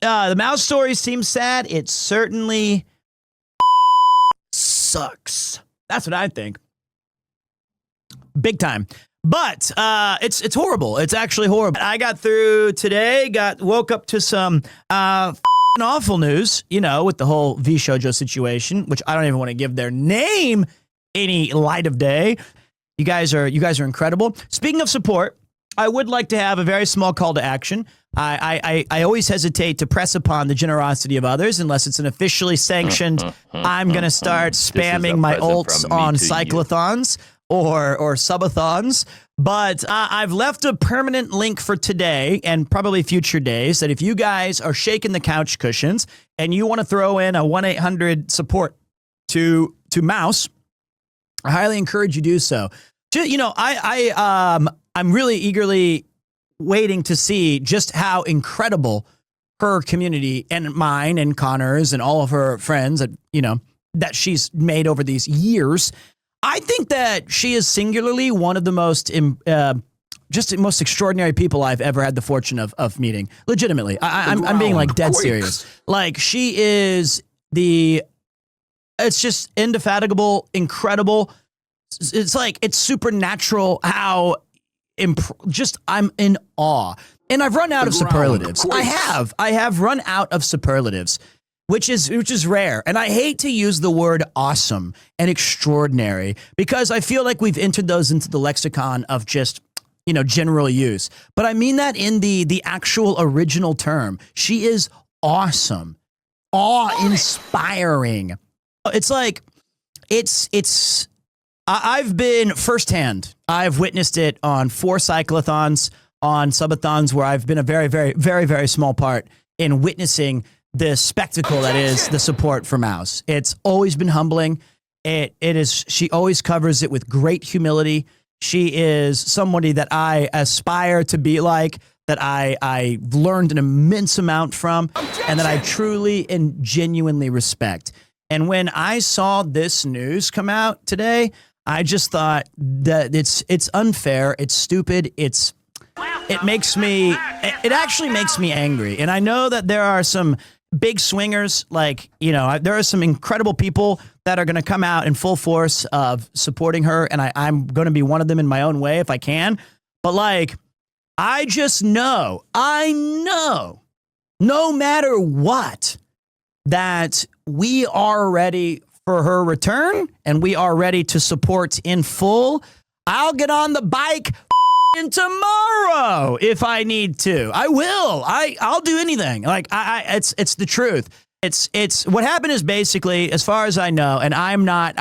The mouse story seems sad. It certainly sucks. That's what I think. Big time. But it's horrible. It's actually horrible. I got through today, woke up to some awful news, you know, with the whole vshojo situation, which I don't even want to give their name any light of day. You guys are incredible. Speaking of support, I would like to have a very small call to action. I always hesitate to press upon the generosity of others unless it's an officially sanctioned. I'm going to start spamming my ults on cyclothons or subathons. But I've left a permanent link for today and probably future days that if you guys are shaking the couch cushions and you want to throw in a 1-800 support to Mouse, I highly encourage you do so. You know, I'm really eagerly waiting to see just how incredible her community and mine and Connor's and all of her friends that, you know, that she's made over these years. I think that she is singularly one of the most most extraordinary people I've ever had the fortune of meeting. Legitimately, I'm being like dead serious. Like she is it's just indefatigable, incredible. It's like it's supernatural how I'm in awe. And I've run out of superlatives. I have run out of superlatives. Which is rare. And I hate to use the word awesome and extraordinary because I feel like we've entered those into the lexicon of just, you know, general use. But I mean that in the actual original term. She is awesome. Awe-inspiring. It's like, I've been firsthand. I've witnessed it on 4 cyclothons, on subathons where I've been a very, very, very, very small part in witnessing the spectacle that is the support for Mouse. It's always been humbling. She always covers it with great humility. She is somebody that I aspire to be like, that I learned an immense amount from, and that I truly and genuinely respect. And when I saw this news come out today, I just thought that it's unfair, it's stupid, it actually makes me angry. And I know that there are some big swingers, like, you know, there are some incredible people that are going to come out in full force of supporting her, and I'm going to be one of them in my own way if I can. But like, I know, no matter what, that we are ready for her return, and we are ready to support in full. I'll get on the bike tomorrow if I need to. I will. I'll do anything. Like it's the truth. It's what happened is basically, as far as I know, and I'm not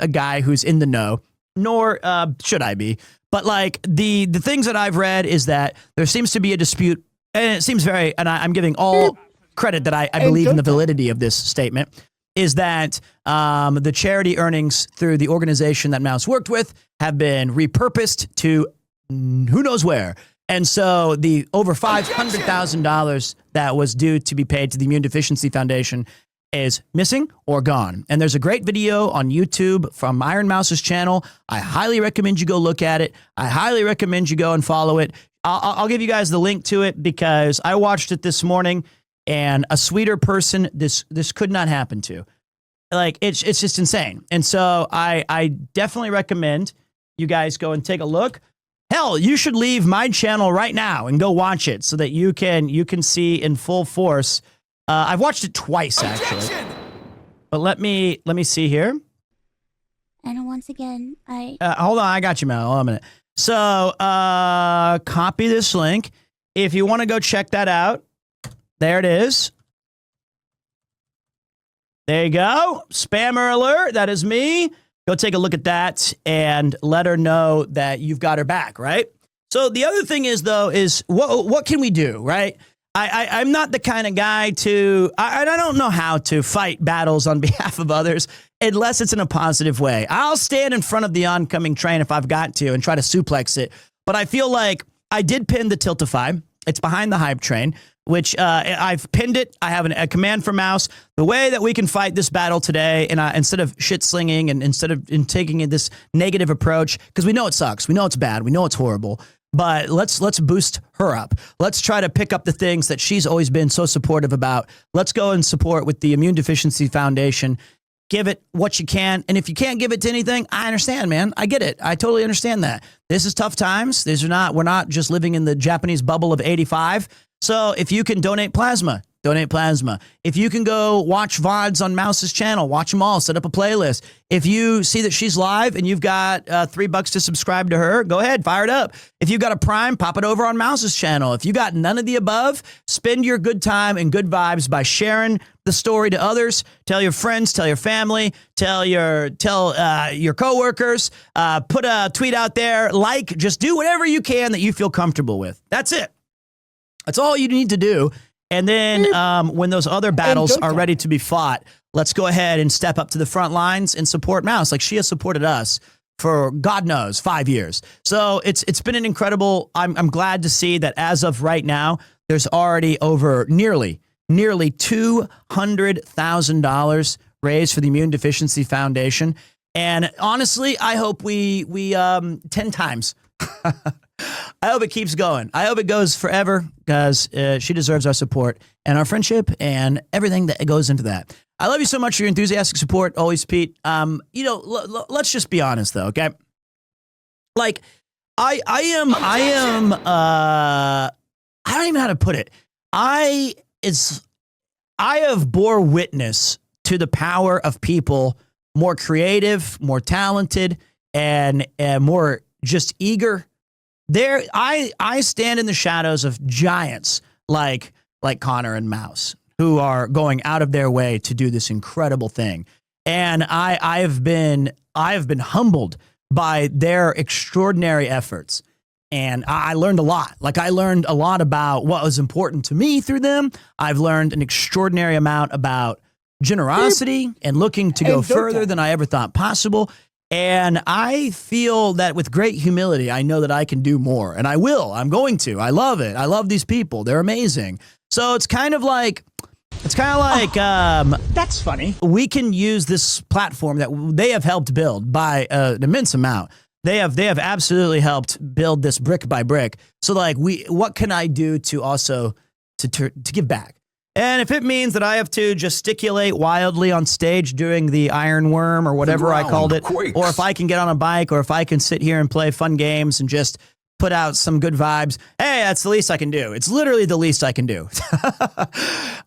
a guy who's in the know, nor should I be. But like the things that I've read is that there seems to be a dispute, and it seems I'm giving all credit that I believe in the validity of this statement, is that the charity earnings through the organization that Mouse worked with have been repurposed to who knows where. And so the over $500,000 that was due to be paid to the Immune Deficiency Foundation is missing or gone. And there's a great video on YouTube from Ironmouse's channel. I highly recommend you go look at it. I highly recommend you go and follow it. I'll give you guys the link to it because I watched it this morning, and a sweeter person this could not happen to. Like, it's just insane. And so I definitely recommend you guys go and take a look. Hell, you should leave my channel right now and go watch it so that you can see in full force. I've watched it twice, actually. But let me see here. And once again, hold on, I got you, Mel. Hold on a minute. So, copy this link. If you want to go check that out, there it is. There you go. Spammer alert. That is me. Go take a look at that and let her know that you've got her back, right? So the other thing is, though, is what can we do, right? I'm not the kind of guy I don't know how to fight battles on behalf of others unless it's in a positive way. I'll stand in front of the oncoming train if I've got to and try to suplex it. But I feel like I did pin the Tiltify. It's behind the hype train, which I've pinned it. I have a command for Mouse. The way that we can fight this battle today, and instead of shit slinging and instead of taking this negative approach, because we know it sucks, we know it's bad, we know it's horrible. but let's boost her up. Let's try to pick up the things that she's always been so supportive about. Let's go and support with the Immune Deficiency Foundation. Give it what you can. And if you can't give it to anything, I understand, man. I get it. I totally understand that. This is tough times. We're not just living in the Japanese bubble of 85. So if you can donate plasma, donate plasma. If you can go watch VODs on Mouse's channel, watch them all, set up a playlist. If you see that she's live and you've got $3 to subscribe to her, go ahead, fire it up. If you've got a Prime, pop it over on Mouse's channel. If you got none of the above, spend your good time and good vibes by sharing the story to others. Tell your friends, tell your family, tell your coworkers, put a tweet out there, just do whatever you can that you feel comfortable with. That's it. That's all you need to do. And then when those other battles are ready to be fought, let's go ahead and step up to the front lines and support Mouse like she has supported us for, God knows, 5 years. So it's been an incredible, I'm glad to see that as of right now, there's already over nearly $200,000 raised for the Immune Deficiency Foundation. And honestly, I hope we 10 times. I hope it keeps going. I hope it goes forever because she deserves our support and our friendship and everything that goes into that. I love you so much for your enthusiastic support. Always, Pete. Let's just be honest though. Okay. Like I don't even know how to put it. I have bore witness to the power of people more creative, more talented, and more just eager. I stand in the shadows of giants like Connor and Mouse, who are going out of their way to do this incredible thing. And I have been humbled by their extraordinary efforts. And I learned a lot. Like, I learned a lot about what was important to me through them. I've learned an extraordinary amount about generosity and looking to go further than I ever thought possible. And I feel that with great humility, I know that I can do more, and I will. I'm going to. I love it. I love these people. They're amazing. So it's kind of like that's funny. We can use this platform that they have helped build by an immense amount. They have absolutely helped build this brick by brick. So like, what can I do to also to give back? And if it means that I have to gesticulate wildly on stage during the Iron Worm or whatever I called it, or if I can get on a bike, or if I can sit here and play fun games and just put out some good vibes, hey, that's the least I can do. It's literally the least I can do.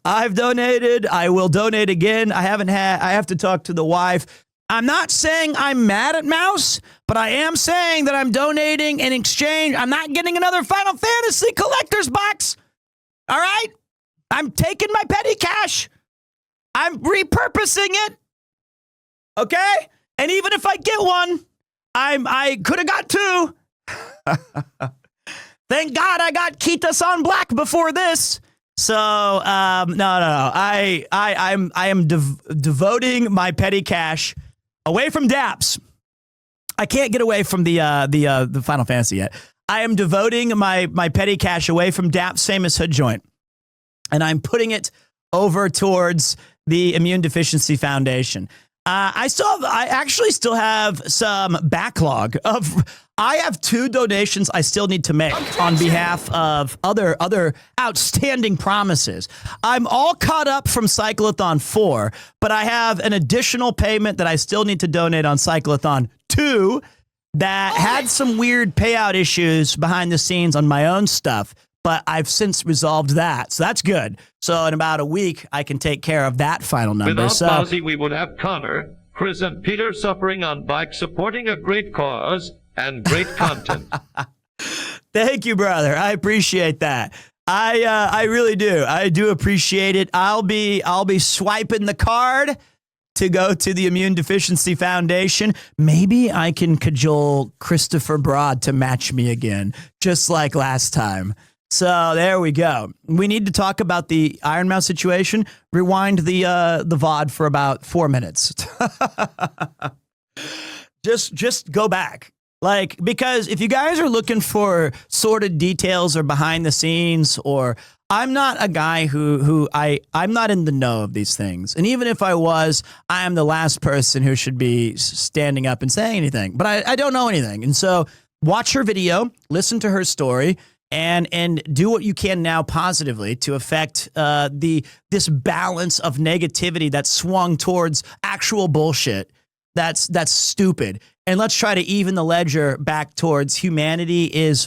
I've donated. I will donate again. I have to talk to the wife. I'm not saying I'm mad at Mouse, but I am saying that I'm donating in exchange. I'm not getting another Final Fantasy collector's box. All right? I'm taking my petty cash. I'm repurposing it. Okay? And even if I get one, I could have got two. Thank God I got Kita-san Black before this. So, no. I am devoting my petty cash away from DApps. I can't get away from the Final Fantasy yet. I am devoting my petty cash away from DApps Famous Hood Joint. And I'm putting it over towards the Immune Deficiency Foundation. I actually still have some backlog of. I have 2 donations I still need to make on behalf of other outstanding promises. I'm all caught up from Cyclothon 4, but I have an additional payment that I still need to donate on Cyclothon 2 that had some weird payout issues behind the scenes on my own stuff. But I've since resolved that, so that's good. So in about a week, I can take care of that final number. Without Bowsy, we would have Connor, Chris, and Peter suffering on bike, supporting a great cause and great content. Thank you, brother. I appreciate that. I really do. I do appreciate it. I'll be swiping the card to go to the Immune Deficiency Foundation. Maybe I can cajole Christopher Broad to match me again, just like last time. So there we go. We need to talk about the Ironmouse situation. Rewind the VOD for about 4 minutes. just go back. Like, because if you guys are looking for sordid details or behind the scenes, or I'm not a guy I'm not in the know of these things. And even if I was, I am the last person who should be standing up and saying anything. But I don't know anything. And so watch her video, listen to her story, and do what you can now positively to affect this balance of negativity that's swung towards actual bullshit. That's stupid. And let's try to even the ledger back towards humanity is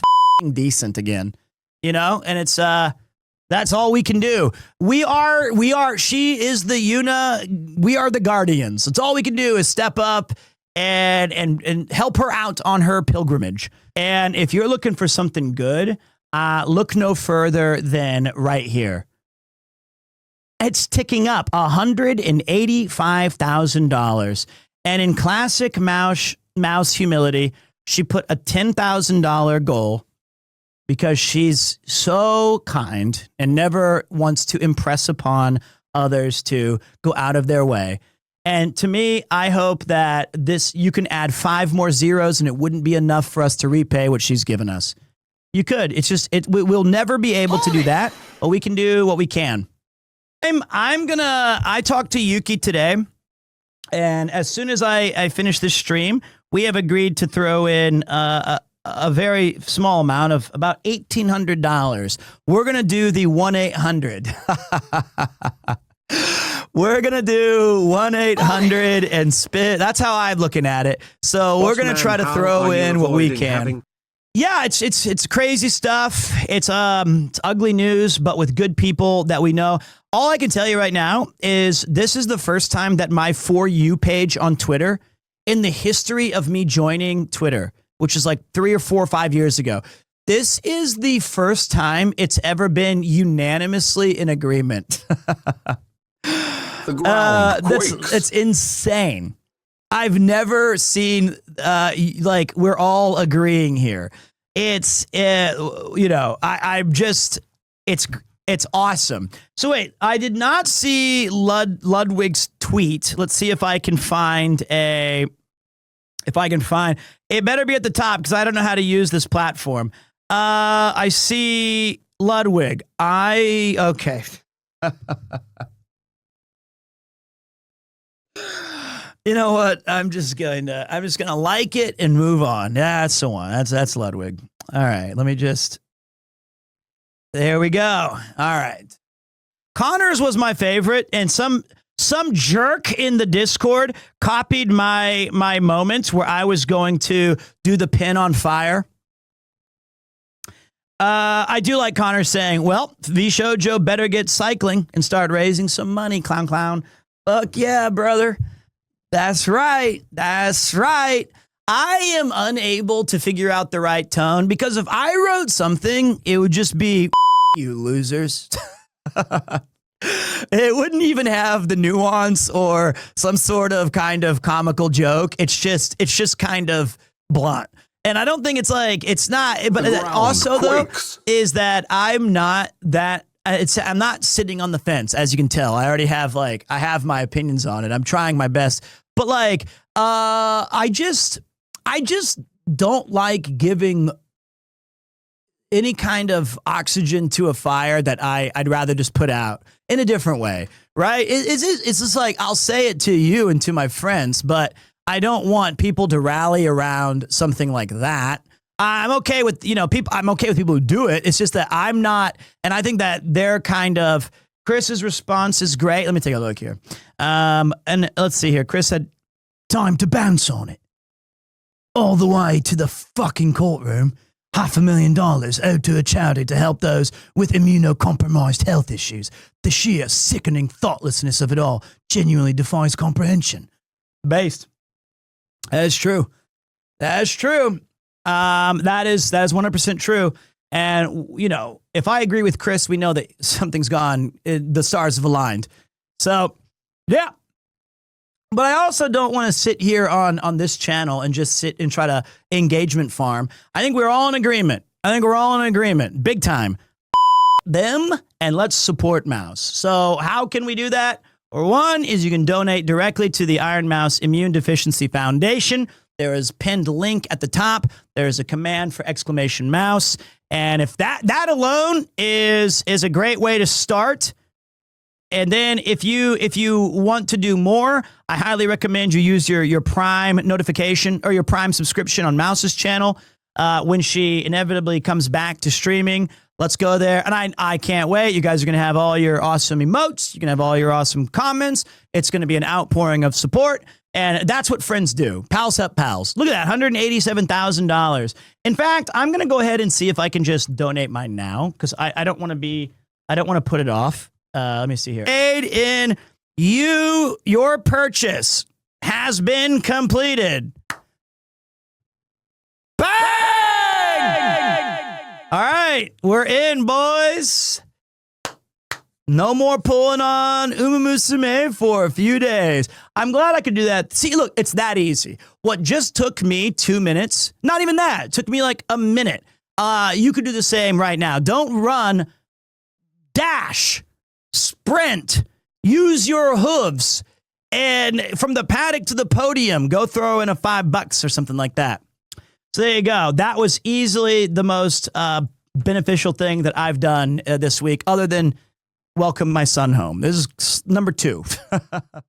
decent again. You know, and it's that's all we can do. She is the Yuna, we are the guardians. It's all we can do is step up and help her out on her pilgrimage. And if you're looking for something good, look no further than right here. It's ticking up $185,000. And in classic mouse humility, she put a $10,000 goal because she's so kind and never wants to impress upon others to go out of their way. And to me, I hope that you can add 5 more zeros and it wouldn't be enough for us to repay what she's given us. You could. It's just, we'll never be able to do that, but we can do what we can. I talked to Yuki today, and as soon as I finish this stream, we have agreed to throw in a very small amount of about $1,800. We're going to do the 1-800. We're going to do 1-800 and spit. That's how I'm looking at it. So we're going to try to throw in what we can. Yeah, it's crazy stuff. It's ugly news, but with good people that we know. All I can tell you right now is this is the first time that my For You page on Twitter, in the history of me joining Twitter, which is like 3 or 4 or 5 years ago, this is the first time it's ever been unanimously in agreement. The ground quakes. That's insane. I've never seen like we're all agreeing here. It's I'm just it's awesome. So wait, I did not see Ludwig's tweet. Let's see if I can find it better be at the top because I don't know how to use this platform. I see Ludwig. Okay. You know what? I'm just gonna like it and move on. That's the one. That's Ludwig. All right. Let me just. There we go. All right. Connor's was my favorite, and some jerk in the Discord copied my moments where I was going to do the pin on fire. I do like Connor saying, "Well, vshojo better get cycling and start raising some money." Clown. Fuck yeah, brother. That's right. That's right. I am unable to figure out the right tone because if I wrote something, it would just be you losers. It wouldn't even have the nuance or some sort of kind of comical joke. It's just kind of blunt. And I don't think it's not, but also quakes. Though, is that I'm not sitting on the fence, as you can tell. I already have I have my opinions on it. I'm trying my best. But I just don't like giving any kind of oxygen to a fire that I'd rather just put out in a different way, right? It's just like I'll say it to you and to my friends, but I don't want people to rally around something like that. I'm okay with people. I'm okay with people who do it. It's just that I'm not, and I think that they're kind of. Chris's response is great. Let me take a look here. And let's see here. Chris said, "Time to bounce on it. All the way to the fucking courtroom. $500,000 owed to a charity to help those with immunocompromised health issues. The sheer sickening thoughtlessness of it all genuinely defies comprehension." Based. That is true. That is true. That is 100% true. And, if I agree with Chris, we know that something's gone. The stars have aligned. So, yeah. But I also don't want to sit here on this channel and just sit and try to engagement farm. I think we're all in agreement. Big time. Them, and let's support Mouse. So how can we do that? Or one is you can donate directly to the Ironmouse Immune Deficiency Foundation. There is pinned link at the top. There is a command for !mouse. And if that alone is a great way to start. And then if you want to do more, I highly recommend you use your Prime notification or your Prime subscription on Mouse's channel. when she inevitably comes back to streaming. Let's go there. And I can't wait. You guys are going to have all your awesome emotes. You're going to have all your awesome comments. It's going to be an outpouring of support. And that's what friends do. Pals help pals. Look at that, $187,000. In fact, I'm going to go ahead and see if I can just donate mine now because I don't want to put it off. Let me see here. Aid in your purchase has been completed. Bang! All right, we're in, boys. No more pulling on Uma Musume for a few days. I'm glad I could do that. See, look, it's that easy. What just took me 2 minutes, not even that, it took me like a minute. You could do the same right now. Don't run, dash, sprint, use your hooves, and from the paddock to the podium, go throw in a $5 or something like that. So there you go. That was easily the most beneficial thing that I've done this week, other than welcome my son home. This is number 2.